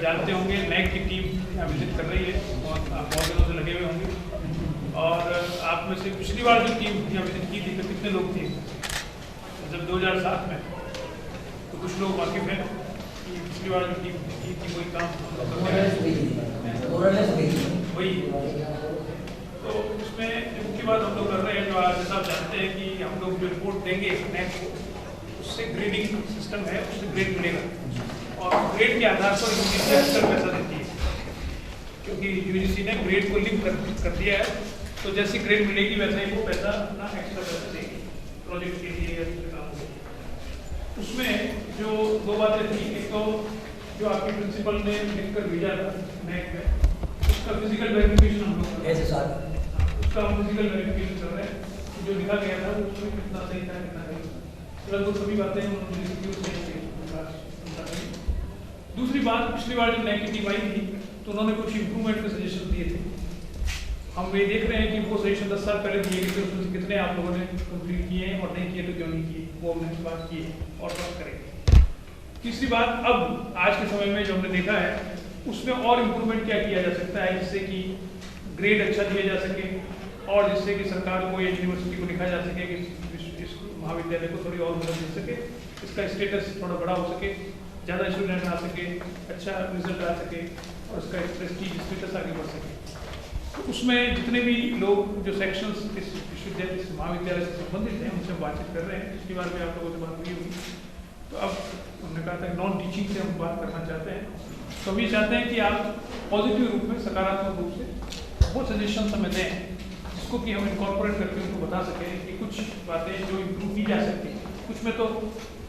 जानते होंगे नैक की टीम यहाँ विजिट कर रही है और आप बहुत दिनों से लगे हुए होंगे। और आप में से पिछली बार जो टीम यहाँ विजिट की थी तो कितने लोग थे जब 2007 में? तो कुछ लोग वाकिफ हैं कि पिछली बार जो टीम की थी वही काम वही। तो उसमें मुख्य बात हम लोग कर रहे हैं, जो आज जैसा आप जानते हैं कि हम लोग जो रिपोर्ट देंगे नैक को, उससे ग्रेडिंग सिस्टम है, उससे ग्रेड मिलेगा और ग्रेड के आधार पर यूजीसी एक्स्ट्रा पैसा देती है, क्योंकि यूजीसी ने ग्रेड को लिंक कर दिया है। तो जैसी ग्रेड मिलेगी वैसा ही वो पैसा अपना एक्स्ट्रा पैसा देगी प्रोजेक्ट के लिए या दूसरे काम के लिए। उसमें जो दो बातें थी, एक तो जो आपके प्रिंसिपल ने लिखकर भेजा था नैक में, उसका फिजिकल वेरिफिकेशन हम लोग उसका हम फिजिकल वेरिफिकेशन कर रहे हैं। जो लिखा गया था उसमें कितना सही था कितना नहीं, लगभग सभी बातें उन्होंने लिखी उसमें। दूसरी बात, पिछली बार जब नैक की टीम आई थी तो उन्होंने कुछ इंप्रूवमेंट के सजेशन दिए थे। हम ये देख रहे हैं कि वो सजेशन 10 साल पहले दिए गए थे, उसमें कितने आप लोगों ने कंप्लीट किए हैं और नहीं किए तो क्यों नहीं किए, वो हमने बात की है और बात करेंगे। तीसरी बात, अब आज के समय में जो हमने देखा है उसमें और इम्प्रूवमेंट क्या किया जा सकता है जिससे कि ग्रेड अच्छा दिया जा सके और जिससे कि सरकार को या यूनिवर्सिटी को लिखा जा सके कि इस महाविद्यालय को थोड़ी और मदद मिल सके, इसका स्टेटस थोड़ा बड़ा हो सके, ज़्यादा स्टूडेंट आ सके, अच्छा रिजल्ट आ सके और उसका प्रेस्टीज स्टेटस आगे बढ़ सके। तो उसमें जितने भी लोग जो सेक्शंस इस विश्वविद्यालय इस महाविद्यालय से संबंधित हैं उनसे बातचीत कर रहे हैं। पिछली बार भी आप लोगों से बात हुई होगी, तो अब हमने कहा था नॉन टीचिंग से हम बात करना चाहते हैं। तो हम ये चाहते हैं कि आप पॉजिटिव रूप में, सकारात्मक रूप से वो सजेशन हमें दें जिसको कि हम इनकॉर्पोरेट करके उनको बता सकें कि कुछ बातें जो इम्प्रूव की जा सकती हैं। कुछ में तो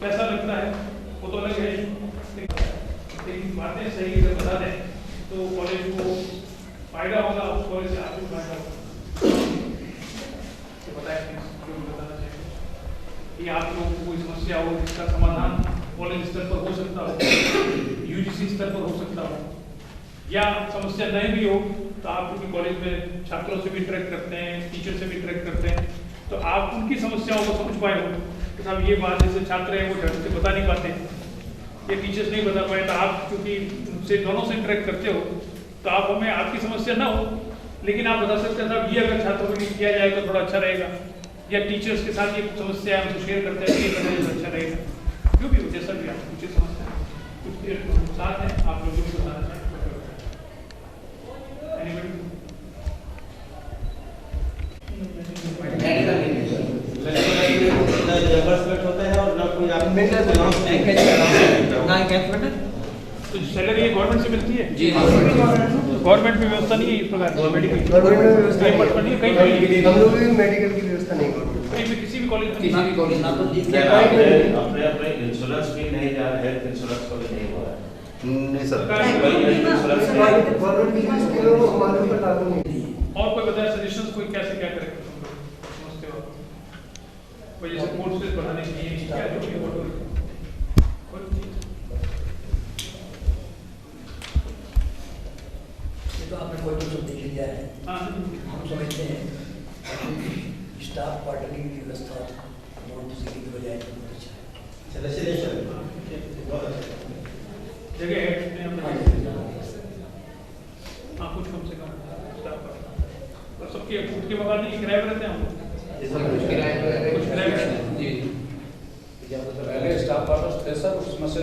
पैसा लगता है, वो तो अलग है, लेकिन बातें सही अगर बता दें तो कॉलेज को फायदा होगा, उस कॉलेज से आपको फायदा होगा। तो बताएं जो बताना चाहिए कि आप लोगों को कोई समस्या हो जिसका समाधान कॉलेज स्तर पर हो सकता हो, यूजीसी स्तर पर हो सकता हो, या समस्या नहीं भी हो तो आप क्योंकि कॉलेज में छात्रों से भी इंटरेक्ट करते हैं, टीचर से भी इंटरेक्ट करते हैं, तो आप उनकी समस्याओं को समझ पाए हो कि साहब ये बात जैसे छात्र हैं वो ढंग से बता नहीं पाते, ये टीचर्स नहीं बता पाए, तो आप क्योंकि उनसे दोनों से इंटरेक्ट करते हो तो आप हमें आपकी समस्या ना हो लेकिन आप बता सकते हैं साहब ये अगर छात्रों के लिए किया जाए तो थोड़ा अच्छा रहेगा, या टीचर्स के साथ ये समस्या हमसे शेयर करते हैं ये करने से अच्छा रहेगा, जो भी हो जैसा भी आप कुछ समस्या कुछ साथ हैं आप लोगों को बताना चाहें। तो सैलरी गवर्नमेंट से मिलती है जी, गवर्नमेंट में व्यवस्था नहीं है इस प्रकार मेडिकल गवर्नमेंट में व्यवस्था नहीं है, कहीं हम लोग भी मेडिकल की व्यवस्था नहीं गवर्नमेंट कहीं भी किसी भी कॉलेज में ना तो अपने इंश्योरेंस भी नहीं जा रहा है, हेल्थ इंश्योरेंस को भी नहीं हो रहा है। नहीं सर, गवर्नमेंट की स्कीम को हमारे ऊपर लागू नहीं। और कोई बताया सजेशंस कोई कैसे क्या करें समझते हो, कोई जैसे कोर्सेज बढ़ाने के लिए क्या जो भी हो तो आपने कोई तो देख लिया है। हम समझते हैं स्टाफ क्वार्टरली की व्यवस्था नॉन टीचिंग की बजाय बहुत अच्छा है। जगह है हाँ कुछ कम से कम स्टाफ का और सबके खुद के मकान नहीं किराए पर रहते हैं हम लोग कुछ किराए पर जी पहले स्टाफ क्वार्टर्स थे सर, उसमें से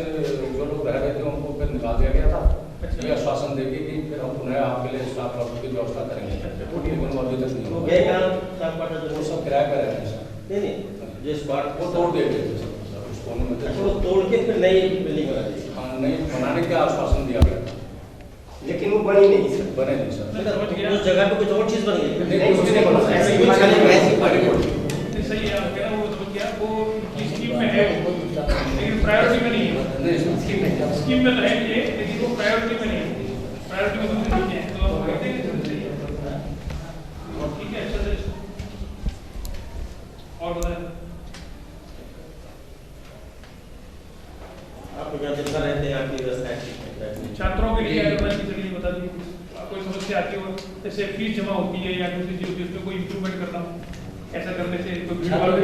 जो लोग रह रहे थे उनको फिर निकाल दिया गया था। ये आश्वासन देगी कि फिर हम पुनः आपके लिए स्टाफ क्वार्टर की व्यवस्था करेंगे, लेकिन वो अभी तक नहीं हो गया। वो सब किराए पर रहते हैं सर, नहीं जिस बात वो तोड़ दिए गए थे सर, उसको तोड़ के फिर नई बिल्डिंग बना दी। हाँ, नहीं बनाने का आश्वासन दिया गया था लेकिन वो बनी नहीं सर, बने नहीं सर। उस जगह पे कुछ और चीज बन गई सही है आप कह रहे हो, वो तो क्या वो स्कीम में है लेकिन प्रायोरिटी में नहीं है, स्कीम में रहेंगे लेकिन वो प्रायोरिटी में नहीं है, प्रायोरिटी में दूसरी चीजें हैं तो आप कहते हैं ठीक है। अच्छा से और बताएं आप यहाँ जितना रहते हैं आपकी व्यवस्था है छात्रों के लिए चलिए बता दीजिए कोई समस्या आती हो जैसे फीस जमा होती है या दूसरी चीज होती है उसमें कोई इम्प्रूवमेंट करना हो, ऐसा करने से कोई छात्रों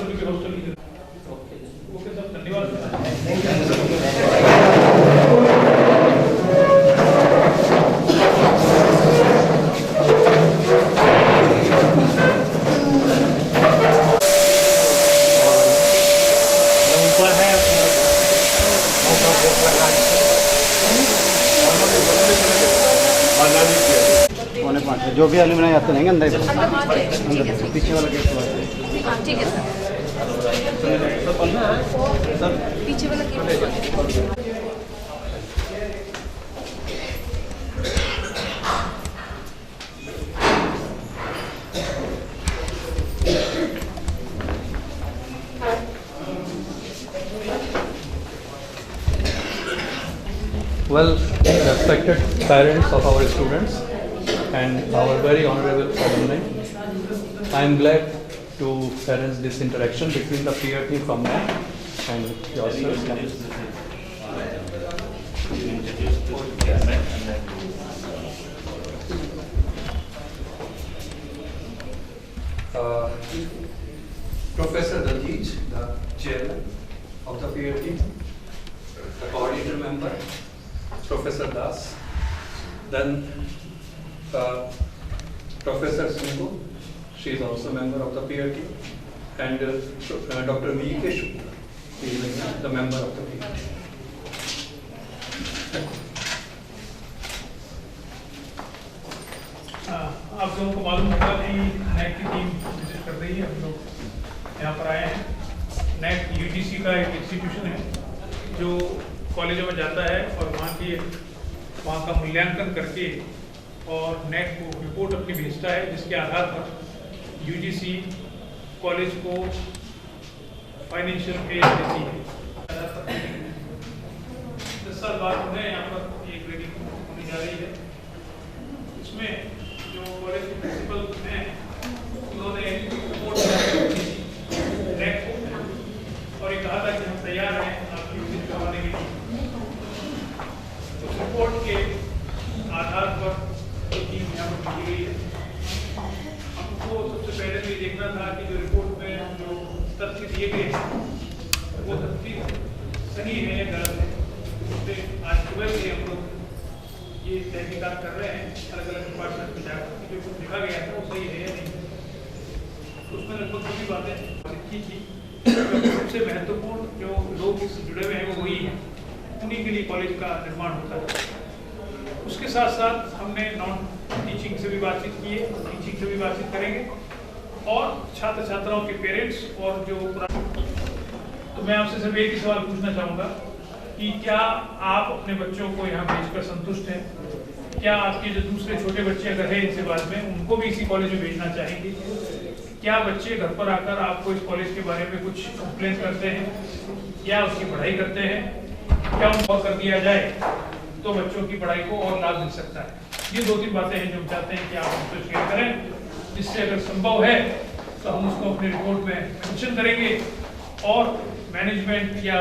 की हॉस्टल की ओके सब धन्यवाद। मार्च जो भी एलुमनाई आते रहेंगे अंदर ही अंदर मान जाएगा, ठीक है, अंदर ठीक पीछे वाला गेट है। हाँ, ठीक है सर। पीछे वाला gate Well, respected parents of our students and our very honorable alumni, I am glad to arrange this interaction between the peer team from NAC and yourselves. Professor Daljit, the chairman of the peer team, the coordinator member, Professor Das, then Professor Singhu, she is also a member of the peer team, and Dr. V.K. Shukla, he is the member of the peer team. आप लोगों को मालूम होगा कि NAAC की team visit कर रही है। हम लोग यहाँ पर आए हैं। नैक यूजीसी का एक इंस्टीट्यूशन है जो कॉलेजों में जाता है और वहाँ का मूल्यांकन करके और नैक को रिपोर्ट अपनी भेजता है, जिसके आधार पर यूजीसी कॉलेज को फाइनेंशियल एड देती है। 10 साल बाद उन्हें यहाँ पर एक रेटिंग होने जा रही है। इसमें जो कॉलेज के प्रिंसिपल हैं उन्होंने रिपोर्ट नैक को और ये कहा था कि हम तैयार हैं आपकी विजिट करवाने के लिए। उस रिपोर्ट के आधार पर एक टीम यहाँ पर भेजी गई है। हमको सबसे पहले तो ये देखना था कि जो रिपोर्ट में जो तथ्य दिए गए हैं वो तथ्य सही है या गलत है। उसमें आज सुबह से हम लोग ये तहकीकात कर रहे हैं अलग अलग डिपार्टमेंट में जाकर कि जो कुछ लिखा गया था वो सही है या नहीं। उसमें लगभग सभी बातें की थी। सबसे महत्वपूर्ण जो लोग इससे जुड़े हुए हैं वो वही हैं, उन्हीं के लिए कॉलेज का निर्माण होता है। उसके साथ साथ हमने नॉन टीचिंग से भी बातचीत की है, टीचिंग से भी बातचीत करेंगे और छात्र छात्राओं के पेरेंट्स और जो तो मैं आपसे सिर्फ एक ही सवाल पूछना चाहूँगा कि क्या आप अपने बच्चों को यहाँ भेजकर संतुष्ट हैं? क्या आपके जो दूसरे छोटे बच्चे अगर हैं इनसे बाद में उनको भी इसी कॉलेज में भेजना चाहेंगे? क्या बच्चे घर पर आकर आपको इस कॉलेज के बारे में कुछ कंप्लेन करते हैं या उसकी पढ़ाई करते हैं? क्या उनको कर दिया जाए तो बच्चों की पढ़ाई को और लाभ मिल सकता है? ये 2-3 बातें हैं जो हम चाहते हैं कि आप हमसे शेयर करें, जिससे अगर संभव है तो हम उसको अपनी रिपोर्ट में मेंशन करेंगे और मैनेजमेंट या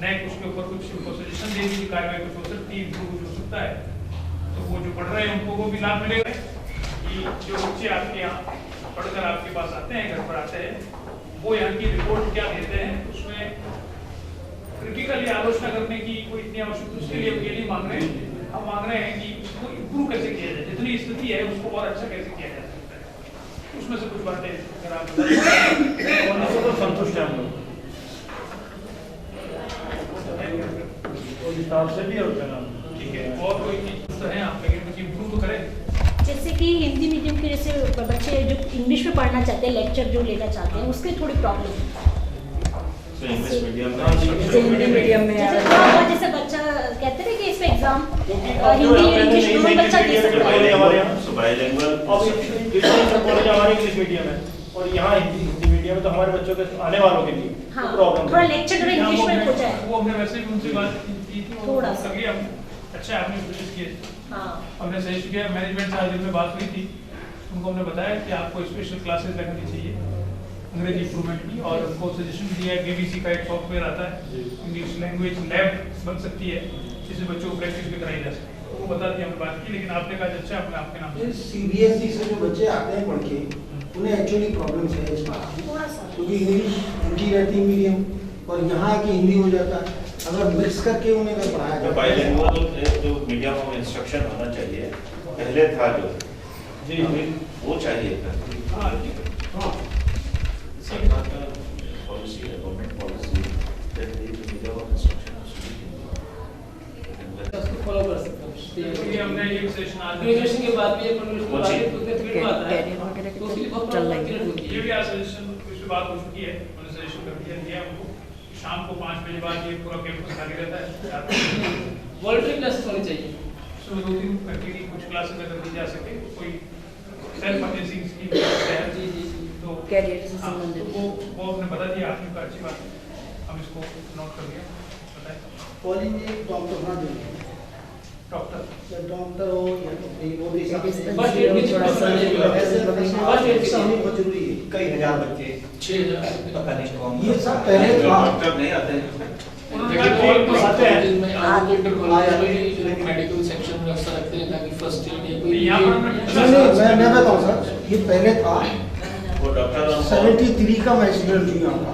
नैक उसके ऊपर कुछ उनको सजेशन देगी कि कार्रवाई कुछ हो सकती है, इम्प्रूव हो सकता है। तो वो जो पढ़ रहे हैं उनको वो भी लाभ मिलेगा कि जो बच्चे आपके यहाँ पढ़कर आपके पास आते हैं, घर पर आते हैं, वो यहाँ की रिपोर्ट क्या देते हैं, उसमें क्रिटिकली आलोचना करने की कोई इतनी आवश्यकता उसके लिए ये नहीं मांग रहे हैं। हम मांग रहे हैं कि उसको इम्प्रूव कैसे किया जाए, जितनी स्थिति है उसको और अच्छा कैसे किया जा सकता है। उसमें से कुछ बातें अगर आप संतुष्ट है हम लोग से भी होता है। ठीक है, और कोई चीज तो है आप लेकिन कुछ इम्प्रूव तो करें। जैसे कि हिंदी मीडियम के जैसे बच्चे जो इंग्लिश में पढ़ना चाहते हैं, लेक्चर जो लेना चाहते हैं, उसके थोड़ी प्रॉब्लम है। इंग्लिश मीडियम हिंदी मीडियम में जैसे बच्चा कहते हैं कि इसमें एग्जाम हिंदी इंग्लिश दोनों बच्चा दे सकता है। हमारे इंग्लिश मीडियम है और यहाँ हिंदी मीडियम है, तो हमारे बच्चों के आने वालों के लिए हाँ, प्रॉब्लम थोड़ा लेक्चर इंग्लिश में हो जाए। वो हमने वैसे भी उनसे बात की थी, थोड़ा सा अच्छा आपने सजेस्ट किए, हाँ, हमने सजेस्ट किया। मैनेजमेंट से आज दिन में बात हुई थी, उनको हमने बताया कि आपको स्पेशल क्लासेस लगनी चाहिए अंग्रेजी इंप्रूवमेंट की, और उनको सजेशन दिया है बीबीसी का एक सॉफ्टवेयर आता है, इंग्लिश लैंग्वेज लैब बन सकती है जिससे बच्चों को प्रैक्टिस भी कराई जा सकती है। वो बता दी हमने बात की, लेकिन आपने कहा अच्छा आपने आपके नाम से सीबीएसई से जो बच्चे आते हैं पढ़ के उन्हें एक्चुअली प्रॉब्लम्स है इस बात की, क्योंकि इंग्लिश उनकी रहती है मीडियम और यहाँ आके हिंदी हो जाता है। अगर मिक्स करके उन्हें अगर पढ़ाया जाए बाइलिंगुअल जो मीडियम ऑफ इंस्ट्रक्शन होना चाहिए, पहले था जो जी वो चाहिए था। हाँ सरकार का पॉलिसी है, government policy medium of instruction follow कर सकते हैं। हमने एक सेशन आज ग्रेजुएशन के बाद भी फील्ड में आता है तो उसके लिए बहुत चल रही है। ये भी आज सजेशन इस पे बात हो चुकी है, मैंने सजेशन कर दिया हमको शाम को 5 बजे बाद ये पूरा कैंपस खाली रहता है। वॉलंटरी क्लासेस होनी चाहिए। सो 2-3 कंटिन्यू कुछ क्लासेस अगर दी जा सके, कोई सेल्फ फाइनेंसिंग स्कीम है जी तो कैरियर से हाँ, संबंधित। तो वो हमने बता दिया आपने, का अच्छी बात है, हम इसको नोट कर लिया। बताएं कॉलेज में एक डॉक्टर होना चाहिए, डॉक्टर डॉक्टर हो या वो भी फर्स्ट एड की थोड़ा सा ऐसे होनी बहुत जरूरी है। कई हजार बच्चे 6000 पता नहीं कौन ये सब पहले था। डॉक्टर नहीं आते हैं उन्होंने कहा कॉल पर आते हैं। मेडिकल सेक्शन में अक्सर रखते हैं ताकि फर्स्ट एड या तो यहाँ पर हमने पूछा मैं बताऊँ सर, ये पहले था वो डॉक्टर 73 का मैं स्टूडेंट हूँ यहाँ का,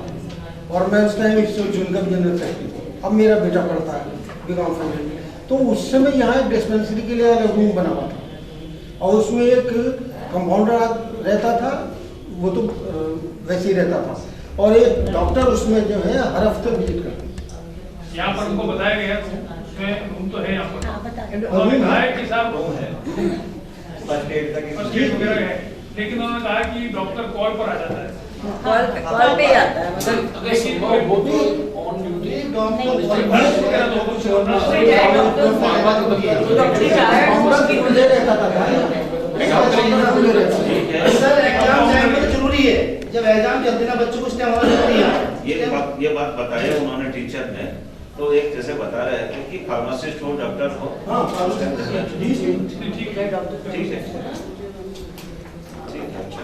और मैं उस टाइम चुनकर जनरल सेक्रेटरी हूँ। अब मेरा बेटा पढ़ता है बीकॉम फाइनल में, तो उस समय यहाँ एक डिस्पेंसरी के लिए अलग रूम बना हुआ था और उसमें एक कंपाउंडर रहता था, वो तो वैसे ही रहता था, और एक डॉक्टर उसमें जो है हर हफ्ते विजिट करता। यहाँ पर उनको बताया गया उसमें रूम तो है यहाँ पर, हाँ, बता दें। उन्होंने कहा है कि साहब फर्स्ट एड तक फर्स्ट एड वगैरह है, लेकिन उन्होंने कहा कि डॉक्टर कॉल पर आ जाता है। कॉल पे ही आता है मतलब अगर संभव हो तो on duty sir exam time में तो जरूरी है, जब एग्जाम चलते ना बच्चों को उस टाइम होना जरूरी है। ये बात बताई उन्होंने टीचर ने, तो एक जैसे बता रहे थे कि फार्मासिस्ट हो डॉक्टर हो, हाँ ठीक है ठीक है ठीक है अच्छा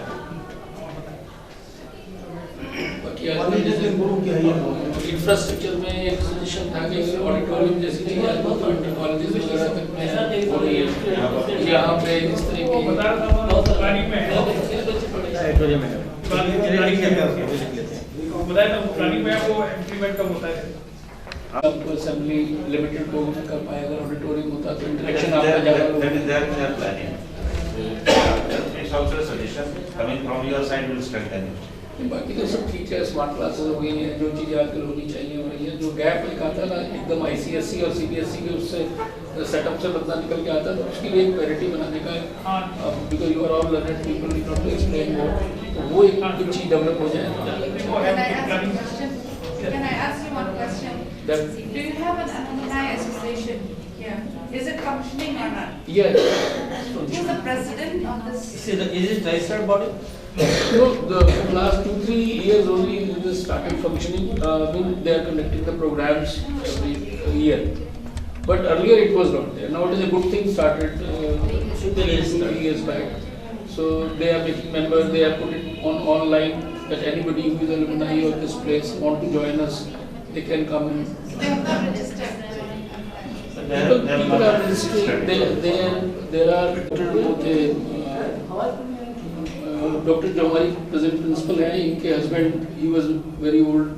इंफ्रास्ट्रक्चर में एक सजेशन था कि ऑडिटोरियम जैसी जगह कॉलेजेस वगैरह तक में और यहाँ पे इस तरह वो की बता रहा था प्लानिंग में है, बताया था प्लानिंग में वो इम्प्लीमेंट कब होता है। आपको असेंबली लिमिटेड को नहीं कर पाएगा, ऑडिटोरियम होता तो इंटरेक्शन आपका ज़्यादा होगा। बाकी तो सब ठीक है, स्मार्ट क्लासेस हो गई हैं, जो चीज़ें आजकल होनी चाहिए हो रही है। जो गैप एक आता है ना एकदम ICSE और CBSE के उससे सेटअप से बंदा निकल के आता है, तो उसके लिए एक पैरिटी बनाने का है, because you are all learned people, you not to explain more, तो वो एक कुछ चीज़ डेवलप हो जाए। Can I ask you one question? Do you have an alumni association here? Is it functioning or not? Yes. Who's the president of this? Is it registered body? No, the last 2-3 years only this started functioning. They are conducting the programs every year. But earlier it was not there. Now it is a good thing started 2-3 years back. So they are making members. They have put it on online that anybody who is alumni of this place want to join us, they can come in. They have not registered. People are registered. There are doctor जो हमारी present principal हैं, इनके husband he was very old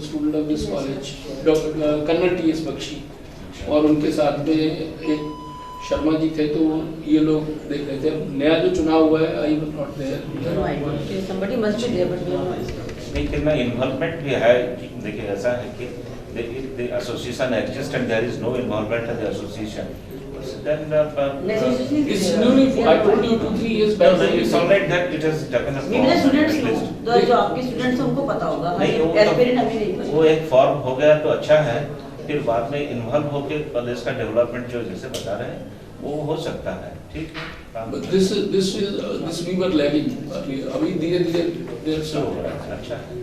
student of this college, doctor Kannad TS Bakshi, और उनके साथ में एक शर्मा जी थे, तो ये लोग देख रहे थे। नया जो चुनाव हुआ है, I was not there, somebody must be there but लेकिन ना इन्वॉल्वमेंट भी है। देखिए ऐसा है कि the association exists and there is no involvement of the association, then it's newly, I told you 2-3 years back. it's all right that it has taken a मेरे students at least. तो जो आपके स्टूडेंट्स हैं उनको पता होगा, नहीं aspirant हमें नहीं पता। वो एक फॉर्म हो गया तो अच्छा है, फिर बाद में इन्वॉल्व होकर प्रदेश का डेवलपमेंट जो जैसे बता रहे हैं वो हो सकता है, ठीक है। But this we were lagging earlier. अभी धीरे-धीरे there So, are अच्छा है।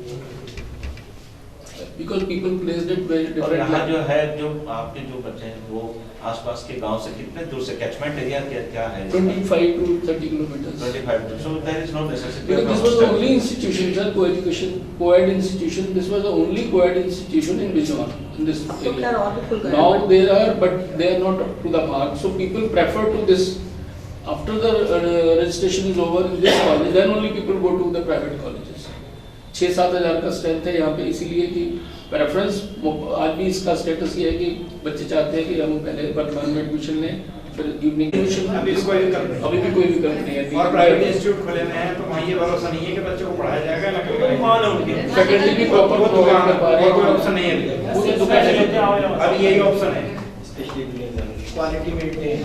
because people placed it very और यहाँ differently. जो है, जो आपके जो बच्चे हैं वो आसपास के गांव से कितने दूर से, कैचमेंट एरिया क्या है? 25 to 30 kilometers. 25. So there is no necessity. Because this was the only institution, sir, co-education, co-ed institution. This was the only co-ed institution in Bijnor, in this area. Now there are, but they are not up to the mark. So people prefer to this. After the registration is over in this college, then only people go to the private colleges. 6-7 हज़ार का strength है यहाँ पे, इसीलिए कि preference आज भी इसका स्टेटस ये है कि बच्चे चाहते हैं कि हम पहले वर्तमान में एडमिशन लें, फिर इवनिंग एडमिशन। अभी भी कोई विकल्प नहीं है। और प्राइवेट इंस्टीट्यूट खोले हुए हैं तो वहाँ ये भरोसा नहीं है कि बच्चों को पढ़ाया जाएगा, ना कोई मान है उनके फैकल्टी भी प्रॉपर प्रोवाइड कर पा रहे हैं, कोई ऑप्शन नहीं है अभी, वो तो दुकान है, अभी यही ऑप्शन है। Quality maintain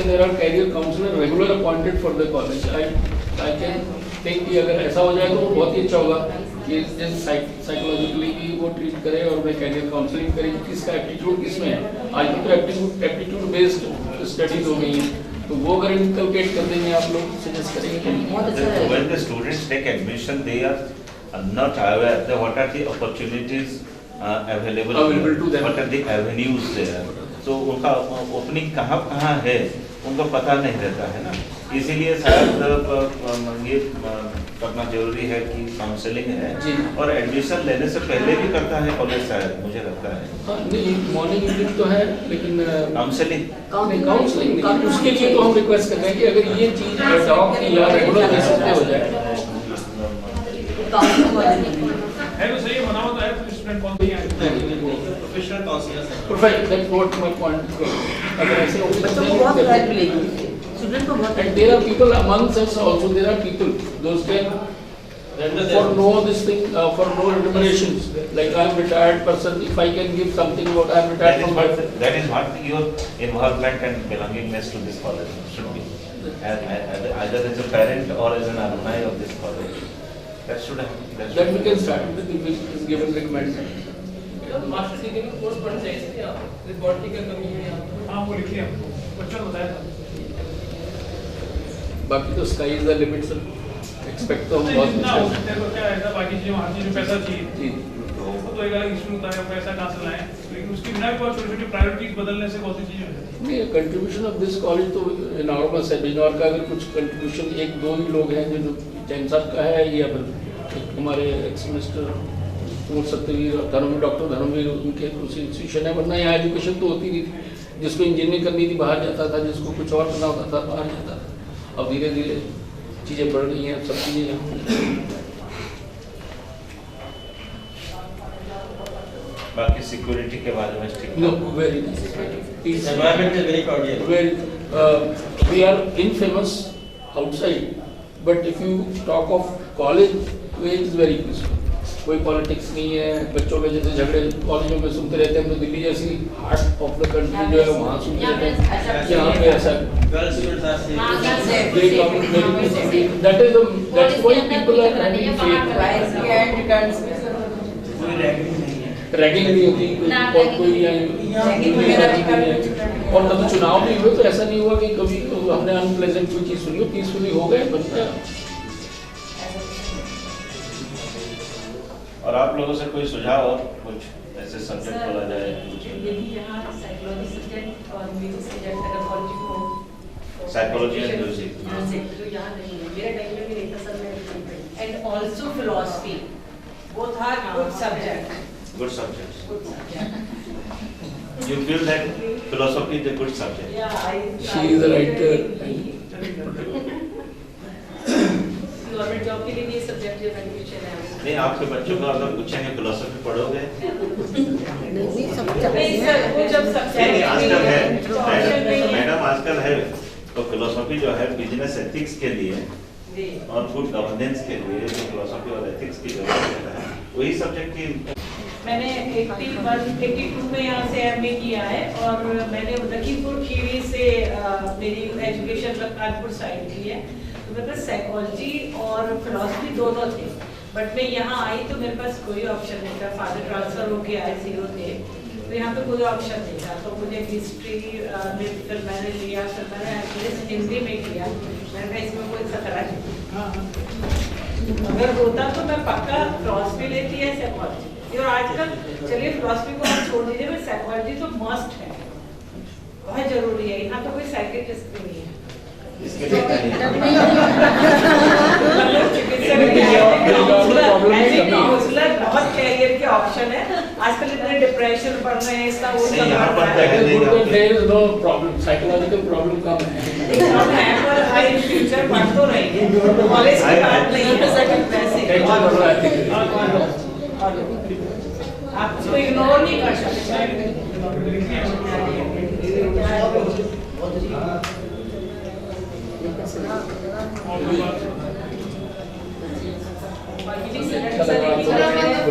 There are career counselor regular appointed for the college. I can think कि अगर ऐसा हो जाए तो बहुत ही अच्छा होगा कि साइकोलॉजिकली भी वो ट्रीट करे और मैं कैरियर काउंसलिंग करे कि किसका एप्टीट्यूड किसमें है। आजकल तो एप्टीट्यूड बेस्ड स्टडीज हो गई हैं, तो वो अगर इनकलकेट कर देंगे आप लोग सजेस्ट करेंगे तो बहुत अच्छा रहेगा। When the students take admission, they are not aware that what are the opportunities available to them, what are the avenues there. तो उनका ओपनिंग कहाँ है उनको पता नहीं रहता है ना, इसीलिए शायद ये करना जरूरी है कि काउंसलिंग है और एडमिशन लेने से पहले भी करता है कॉलेज शायद, मुझे लगता है। नहीं, मॉर्निंग इवनिंग तो है लेकिन काउंसलिंग उसके लिए तो हम रिक्वेस्ट कर रहे हैं कि अगर ये चीज अडॉप्ट या रेगुलर बेसिस पे हो जाए है तो सही बना हुआ तो है स्टूडेंट कौन भी है professional counsellor perfect, that's what my point. अगर ऐसे बच्चों को बहुत हेल्प मिलेगी, स्टूडेंट को बहुत। And there are people amongst us also, there are people those can for no this thing for no remunerations, like I am retired person, if I can give something what I am retired from that is what your involvement and belongingness to this college should be, either as a parent or as an alumni of this college. That should happen. That we can start with if it is given recommendation. Master degree का course पढ़ चाहिए थे आप, reporting का कमी है यहाँ। हाँ वो लिखिए बच्चों को बताया था। बाकी तो sky is the limit sir, expect तो हम बहुत ना हो सकते हैं, क्या है बाकी चीज़ें हर चीज़ में पैसा चाहिए जी, तो एक अलग इशू होता है पैसा कहाँ से लाएं, लेकिन उसकी बिना भी बहुत छोटी-छोटी प्रायोरिटीज बदलने से बहुत सी चीजें हो जाती हैं। नहीं कंट्रीब्यूशन ऑफ दिस कॉलेज तो इनॉर्मस है। बिजनौर का अगर कुछ कंट्रीब्यूशन एक दो ही लोग हैं जो जैन साहब का है या फिर हमारे एक्स मिनिस्टर कुमार सत्यवीर और धर्मवीर डॉक्टर धर्मवीर उनके उसी इंस्टीट्यूशन है, वरना यहाँ एजुकेशन तो होती नहीं थी। जिसको इंजीनियरिंग करनी थी बाहर जाता था, जिसको कुछ और करना होता था बाहर जाता था। अब धीरे धीरे चीज़ें बढ़ रही हैं, सब चीज़ें यहाँ बाकी सिक्योरिटी के बारे में ठीक no very nice environment is very cordial very we are infamous outside but if you talk of college way is very peaceful, कोई पॉलिटिक्स नहीं है। बच्चों के जैसे झगड़े कॉलेजों में सुनते रहते हैं, हम तो दिल्ली जैसी हार्ट ऑफ द कंट्री जो है वहाँ सुनते रहते हैं, यहाँ पे ऐसा that is that's why people are having faith. Ragging नहीं होती और कोई और कभी चुनाव नहीं हुए तो ऐसा नहीं हुआ कि कभी हमने अनप्लेजेंट कोई चीज सुनी हो, पीसफुली हो गए बनता है। और आप लोगों से कोई सुझाव और कुछ ऐसे सब्जेक्ट बोला जाए? यदि यहाँ साइकोलॉजी सब्जेक्ट और म्यूजिक सब्जेक्ट अगर कॉलेज हो साइकोलॉजी एंड म्यूजिक तो यहाँ नहीं है, मेरे टाइम में भी नहीं था sir. And also philosophy, both are good subject. Good subjects. You feel that philosophy is a good subject? Yeah, she is a writer. Government job के लिए भी ये सब्जेक्ट जो बेनिफिशियल है। नहीं, आपके बच्चों को अगर पूछेंगे फिलोसफी पढ़ोगे? नहीं सर, वो जब नहीं आजकल है मैडम, आजकल है तो फिलोसफी जो है बिजनेस एथिक्स के लिए और गुड गवर्नेंस के लिए जो फिलोसफी और एथिक्स की जरूरत है वही सब्जेक्ट की। मैंने 82 में यहाँ से एमए किया है और मैंने लखीमपुर खीरी से मेरी एजुकेशन कानपुर साइड की है। तो मेरे पास साइकोलॉजी और फिलॉसफी दोनों थे, बट मैं यहाँ आई तो मेरे पास कोई ऑप्शन नहीं था। फादर ट्रांसफर होके आए सीओ थे तो यहाँ पे कोई ऑप्शन नहीं था, तो मुझे हिस्ट्री में फिर मैंने लिया, फिर मैंने हिंदी में किया। मैंने कहा इसमें कोई खतरा नहीं, अगर होता तो मैं पक्का फिलॉसफी लेती है साइकोलॉजी। और आजकल चलिए फिलॉसफी को आप छोड़ दीजिए, बट साइकोलॉजी तो मस्ट है, बहुत जरूरी है। यहाँ तो कोई साइकियाट्रिस्ट भी नहीं है। बहुत कैरियर के ऑप्शन है आजकल, इतने डिप्रेशन पढ़ रहे हैं, इसका वो सब नो प्रॉब्लम, साइकोलॉजिकल प्रॉब्लम कम है पर फ्यूचर पढ़ तो रहेंगे, कॉलेज की बात नहीं है वैसे। आप उसको इग्नोर नहीं कर सकते।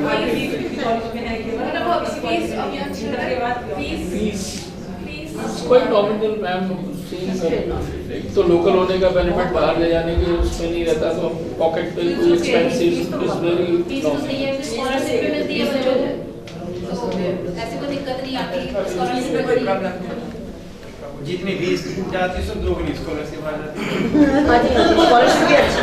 कॉलेज में है केवल What about fees of your children? Fees? quite nominal ma'am, एक तो लोकल होने का बेनिफिट बाहर ले जाने के उसमें नहीं रहता, तो पॉकेट पे कोई एक्सपेंसिव इज वेरी स्कॉलरशिप भी मिलती है बच्चों को, तो ऐसे कोई दिक्कत नहीं आती स्कॉलरशिप में कोई जितनी फीस जाती है सब दोगुनी स्कॉलरशिप आ जाती है। स्कॉलरशिप भी अच्छी